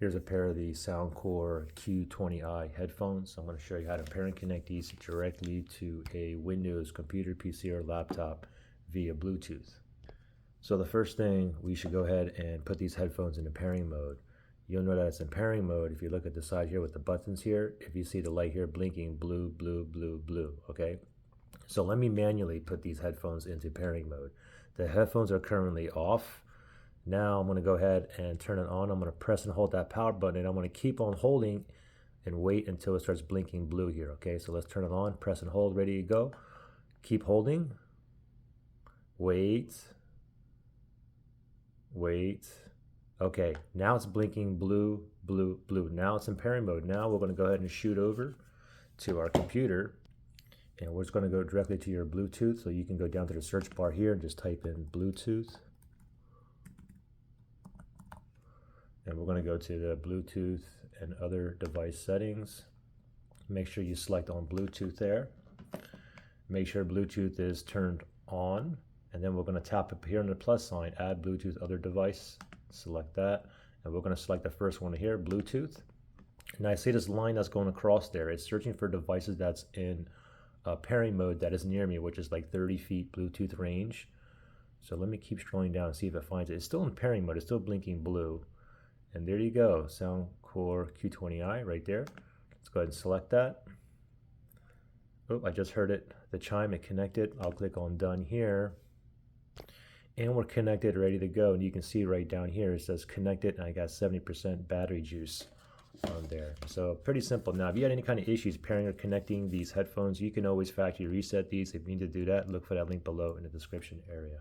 Here's a pair of the Soundcore Q20i headphones. I'm going to show you how to pair and connect these directly to a Windows computer, PC, or laptop via Bluetooth. So the first thing, we should go ahead and put these headphones into pairing mode. You'll know that it's in pairing mode if you look at the side here with the buttons here. If you see the light here blinking blue, blue, blue, blue, okay? So let me manually put these headphones into pairing mode. The headphones are currently off. Now I'm going to go ahead and turn it on. I'm going to press and hold that power button, and I'm going to keep on holding and wait until it starts blinking blue here. Okay, so let's turn it on, press and hold, ready to go. Keep holding. Wait. Wait. Okay, now it's blinking blue, blue, blue. Now it's in pairing mode. Now we're going to go ahead and shoot over to our computer, and we're just going to go directly to your Bluetooth. So you can go down to the search bar here and just type in Bluetooth. And we're going to go to the Bluetooth and other device settings. Make sure you select on Bluetooth there. Make sure Bluetooth is turned on. And then we're going to tap up here on the plus sign, add Bluetooth other device. Select that. And we're going to select the first one here, Bluetooth. And I see this line that's going across there. It's searching for devices that's in pairing mode that is near me, which is like 30 feet Bluetooth range. So let me keep scrolling down and see if it finds it. It's still in pairing mode. It's still blinking blue. And there you go, Soundcore Q20i right there. Let's go ahead and select that. Oh, I just heard it, the chime, it connected. I'll click on done here. And we're connected, ready to go. And you can see right down here, it says connected, and I got 70% battery juice on there. So pretty simple. Now, if you had any kind of issues pairing or connecting these headphones, you can always factory reset these. If you need to do that, look for that link below in the description area.